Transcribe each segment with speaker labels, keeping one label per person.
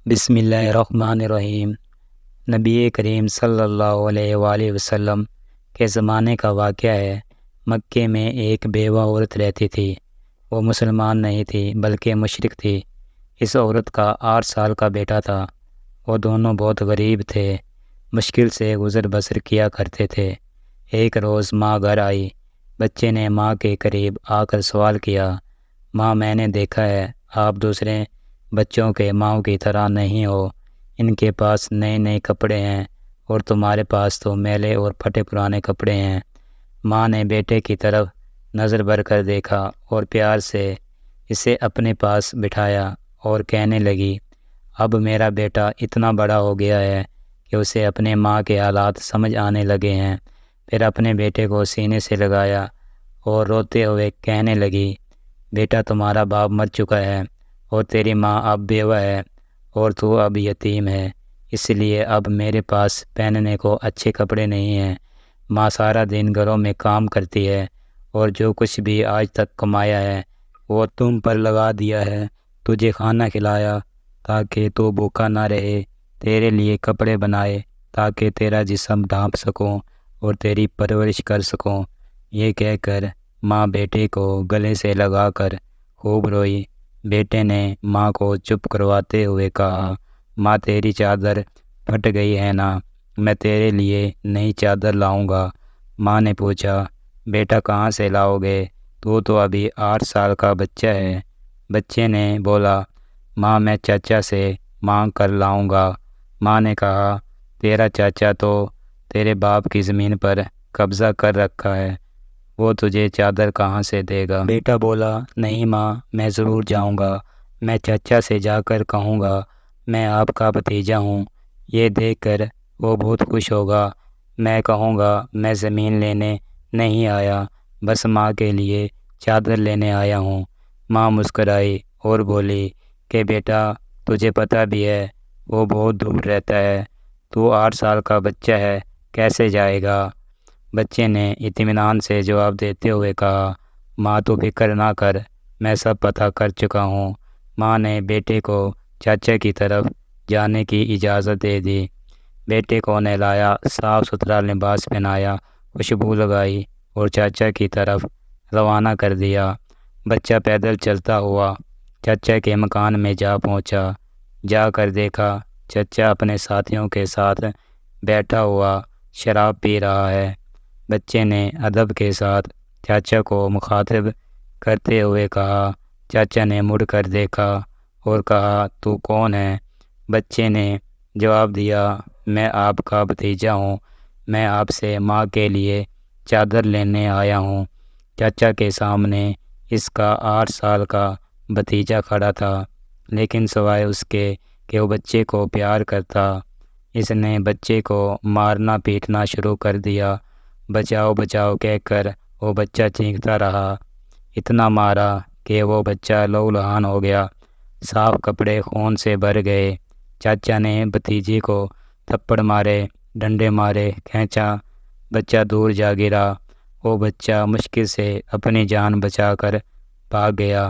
Speaker 1: بسم اللہ الرحمن الرحیم۔ نبی کریم صلی اللہ علیہ وآلہ وسلم کے زمانے کا واقعہ ہے۔ مکے میں ایک بیوہ عورت رہتی تھی۔ وہ مسلمان نہیں تھی بلکہ مشرک تھی۔ اس عورت کا 8 سال کا بیٹا تھا۔ وہ دونوں بہت غریب تھے، مشکل سے گزر بسر کیا کرتے تھے۔ ایک روز ماں گھر آئی۔ بچے نے ماں کے قریب آ کر سوال کیا، ماں میں نے دیکھا ہے آپ دوسرے بچوں کے ماؤں کی طرح نہیں ہو۔ ان کے پاس نئے نئے کپڑے ہیں اور تمہارے پاس تو میلے اور پھٹے پرانے کپڑے ہیں۔ ماں نے بیٹے کی طرف نظر بھر کر دیکھا اور پیار سے اسے اپنے پاس بٹھایا اور کہنے لگی، اب میرا بیٹا اتنا بڑا ہو گیا ہے کہ اسے اپنے ماں کے حالات سمجھ آنے لگے ہیں۔ پھر اپنے بیٹے کو سینے سے لگایا اور روتے ہوئے کہنے لگی، بیٹا تمہارا باپ مر چکا ہے اور تیری ماں اب بیوہ ہے اور تو اب یتیم ہے، اس لیے اب میرے پاس پہننے کو اچھے کپڑے نہیں ہیں۔ ماں سارا دن گھروں میں کام کرتی ہے اور جو کچھ بھی آج تک کمایا ہے وہ تم پر لگا دیا ہے۔ تجھے کھانا کھلایا تاکہ تو بھوکا نہ رہے، تیرے لیے کپڑے بنائے تاکہ تیرا جسم ڈھانپ سکوں اور تیری پرورش کر سکوں۔ یہ کہہ کر ماں بیٹے کو گلے سے لگا کر خوب روئی۔ بیٹے نے ماں کو چپ کرواتے ہوئے کہا، ماں تیری چادر پھٹ گئی ہے نا، میں تیرے لیے نئی چادر لاؤں گا۔ ماں نے پوچھا، بیٹا کہاں سے لاؤ گے؟ تو ابھی 8 سال کا بچہ ہے۔ بچے نے بولا، ماں میں چاچا سے مانگ کر لاؤں گا۔ ماں نے کہا، تیرا چاچا تو تیرے باپ کی زمین پر قبضہ کر رکھا ہے، وہ تجھے چادر کہاں سے دے گا؟ بیٹا بولا، نہیں ماں میں ضرور جاؤں گا، میں چاچا سے جا کر کہوں گا میں آپ کا بھتیجا ہوں۔ یہ دیکھ کر وہ بہت خوش ہوگا۔ میں کہوں گا میں زمین لینے نہیں آیا، بس ماں کے لیے چادر لینے آیا ہوں۔ ماں مسکرائی اور بولی کہ بیٹا تجھے پتہ بھی ہے وہ بہت دور رہتا ہے، تو 8 سال کا بچہ ہے کیسے جائے گا؟ بچے نے اطمینان سے جواب دیتے ہوئے کہا، ماں تو فکر نہ کر، میں سب پتہ کر چکا ہوں۔ ماں نے بیٹے کو چاچا کی طرف جانے کی اجازت دے دی۔ بیٹے کو نہلایا، صاف ستھرا لباس پہنایا، خوشبو لگائی اور چاچا کی طرف روانہ کر دیا۔ بچہ پیدل چلتا ہوا چاچا کے مکان میں جا پہنچا۔ جا کر دیکھا چاچا اپنے ساتھیوں کے ساتھ بیٹھا ہوا شراب پی رہا ہے۔ بچے نے ادب کے ساتھ چاچا کو مخاطب کرتے ہوئے کہا۔ چاچا نے مڑ کر دیکھا اور کہا، تو کون ہے؟ بچے نے جواب دیا، میں آپ کا بھتیجا ہوں، میں آپ سے ماں کے لیے چادر لینے آیا ہوں۔ چاچا کے سامنے اس کا 8 سال کا بھتیجا کھڑا تھا، لیکن سوائے اس کے کہ وہ بچے کو پیار کرتا، اس نے بچے کو مارنا پیٹنا شروع کر دیا۔ بچاؤ بچاؤ کہہ کر وہ بچہ چیختا رہا، اتنا مارا کہ وہ بچہ لہولہان ہو گیا، صاف کپڑے خون سے بھر گئے۔ چاچا نے بھتیجے کو تھپڑ مارے، ڈنڈے مارے، کھینچا، بچہ دور جا گرا۔ وہ بچہ مشکل سے اپنی جان بچا کر بھاگ گیا۔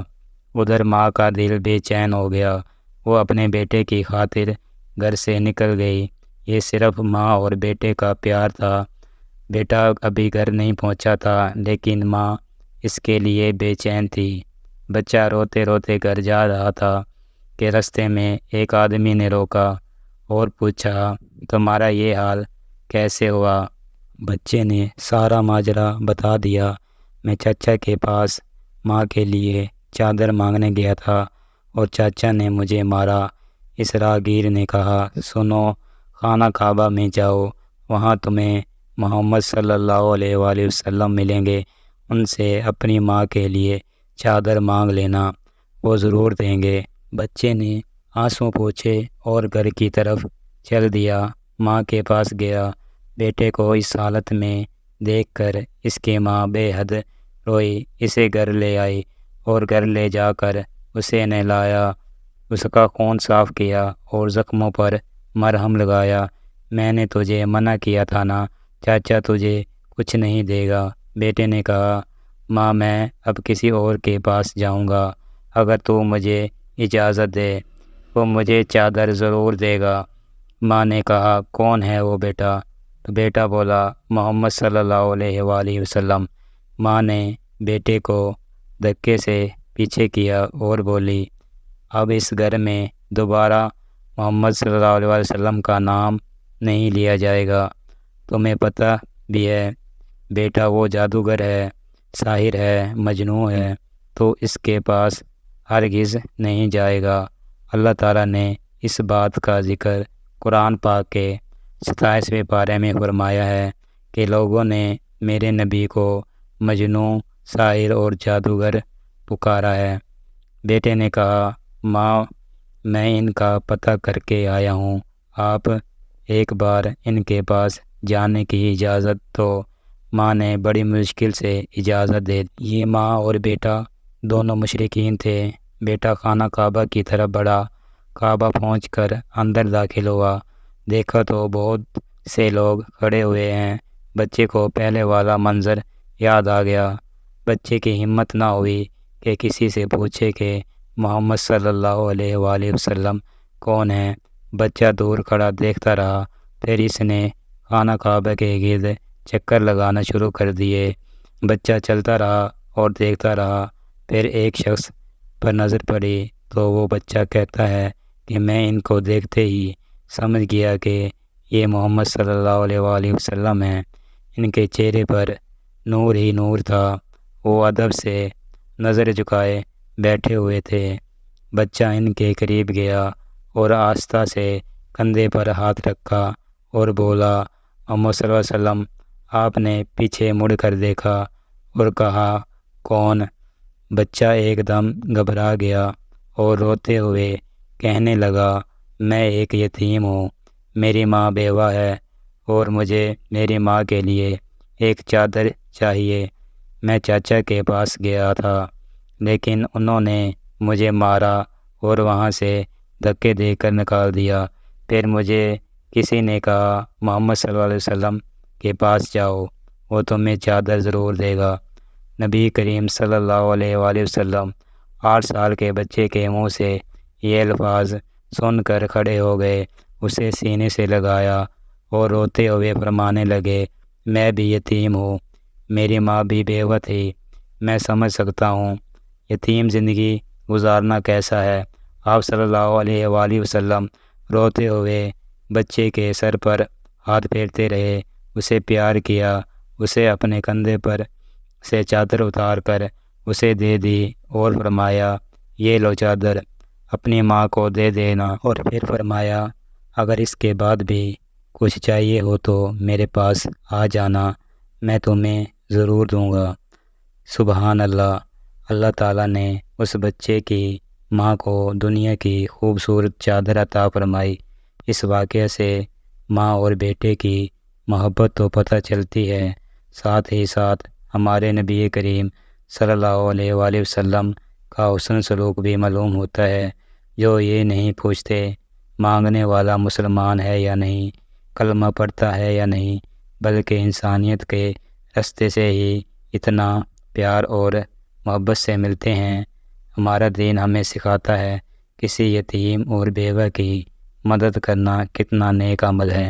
Speaker 1: ادھر ماں کا دل بے چین ہو گیا، وہ اپنے بیٹے کی خاطر گھر سے نکل گئی۔ یہ صرف ماں اور بیٹے کا پیار تھا۔ بیٹا ابھی گھر نہیں پہنچا تھا لیکن ماں اس کے لیے بے چین تھی۔ بچہ روتے روتے گھر جا رہا تھا کہ رستے میں ایک آدمی نے روکا اور پوچھا، تمہارا یہ حال کیسے ہوا؟ بچے نے سارا ماجرا بتا دیا، میں چاچا کے پاس ماں کے لیے چادر مانگنے گیا تھا اور چاچا نے مجھے مارا۔ اس راہگیر نے کہا، سنو، خانہ کعبہ میں جاؤ، وہاں تمہیں محمد صلی اللہ علیہ وآلہ وسلم ملیں گے، ان سے اپنی ماں کے لیے چادر مانگ لینا، وہ ضرور دیں گے۔ بچے نے آنسو پوچھے اور گھر کی طرف چل دیا۔ ماں کے پاس گیا، بیٹے کو اس حالت میں دیکھ کر اس کی ماں بے حد روئی، اسے گھر لے آئی اور گھر لے جا کر اسے نہلایا، اس کا خون صاف کیا اور زخموں پر مرہم لگایا۔ میں نے تجھے منع کیا تھا نا، چاچا تجھے کچھ نہیں دے گا۔ بیٹے نے کہا، ماں میں اب کسی اور کے پاس جاؤں گا، اگر تو مجھے اجازت دے۔ وہ مجھے چادر ضرور دے گا۔ ماں نے کہا کون ہے وہ بیٹا؟ تو بیٹا بولا محمد صلی اللہ علیہ وآلہ وسلم۔ ماں نے بیٹے کو دھکے سے پیچھے کیا اور بولی اب اس گھر میں دوبارہ محمد صلی اللہ علیہ وسلم کا نام نہیں لیا جائے گا۔ تمہیں پتہ بھی ہے بیٹا وہ جادوگر ہے، ساحر ہے، مجنون ہے، تو اس کے پاس ہرگز نہیں جائے گا۔ اللہ تعالیٰ نے اس بات کا ذکر قرآن پاک کے 27ویں پارے میں فرمایا ہے کہ لوگوں نے میرے نبی کو مجنون، ساحر اور جادوگر پکارا ہے۔ بیٹے نے کہا ماں میں ان کا پتہ کر کے آیا ہوں، آپ ایک بار ان کے پاس جانے کی اجازت دو۔ ماں نے بڑی مشکل سے اجازت دے دی۔ یہ ماں اور بیٹا دونوں مشرکین تھے۔ بیٹا خانہ کعبہ کی طرف بڑھا، کعبہ پہنچ کر اندر داخل ہوا، دیکھا تو بہت سے لوگ کھڑے ہوئے ہیں۔ بچے کو پہلے والا منظر یاد آ گیا۔ بچے کی ہمت نہ ہوئی کہ کسی سے پوچھے کہ محمد صلی اللہ علیہ وآلہ وسلم کون ہیں۔ بچہ دور کھڑا دیکھتا رہا، پھر اس نے خانہ کعبہ کے گرد چکر لگانا شروع کر دیے۔ بچہ چلتا رہا اور دیکھتا رہا، پھر ایک شخص پر نظر پڑی تو وہ بچہ کہتا ہے کہ میں ان کو دیکھتے ہی سمجھ گیا کہ یہ محمد صلی اللہ علیہ وآلہ وسلم ہیں۔ ان کے چہرے پر نور ہی نور تھا، وہ ادب سے نظر جھکائے بیٹھے ہوئے تھے۔ بچہ ان کے قریب گیا اور آہستہ سے کندھے پر ہاتھ رکھا اور بولا محمد صلی اللہ علیہ وسلم۔ آپ نے پیچھے مڑ کر دیکھا اور کہا کون؟ بچہ ایک دم گھبرا گیا اور روتے ہوئے کہنے لگا میں ایک یتیم ہوں، میری ماں بیوہ ہے اور مجھے میری ماں کے لیے ایک چادر چاہیے۔ میں چاچا کے پاس گیا تھا لیکن انہوں نے مجھے مارا اور وہاں سے دھکے دے کر نکال دیا۔ پھر مجھے کسی نے کہا محمد صلی اللہ علیہ وسلم کے پاس جاؤ، وہ تمہیں چادر ضرور دے گا۔ نبی کریم صلی اللہ علیہ وآلہ وسلم 8 سال کے بچے کے منہ سے یہ الفاظ سن کر کھڑے ہو گئے، اسے سینے سے لگایا اور روتے ہوئے فرمانے لگے میں بھی یتیم ہوں، میری ماں بھی بیوہ تھی، میں سمجھ سکتا ہوں یتیم زندگی گزارنا کیسا ہے۔ آپ صلی اللہ علیہ وآلہ وسلم روتے ہوئے بچے کے سر پر ہاتھ پھیرتے رہے، اسے پیار کیا، اسے اپنے کندھے پر سے چادر اتار کر اسے دے دی اور فرمایا یہ لو چادر، اپنی ماں کو دے دینا، اور پھر فرمایا اگر اس کے بعد بھی کچھ چاہیے ہو تو میرے پاس آ جانا، میں تمہیں ضرور دوں گا۔ سبحان اللہ! اللہ تعالیٰ نے اس بچے کی ماں کو دنیا کی خوبصورت چادر عطا فرمائی۔ اس واقعے سے ماں اور بیٹے کی محبت تو پتہ چلتی ہے، ساتھ ہی ساتھ ہمارے نبی کریم صلی اللہ علیہ وآلہ وسلم کا حسن سلوک بھی معلوم ہوتا ہے، جو یہ نہیں پوچھتے مانگنے والا مسلمان ہے یا نہیں، کلمہ پڑھتا ہے یا نہیں، بلکہ انسانیت کے راستے سے ہی اتنا پیار اور محبت سے ملتے ہیں۔ ہمارا دین ہمیں سکھاتا ہے کسی یتیم اور بیوہ کی مدد کرنا کتنا نیک عمل ہے۔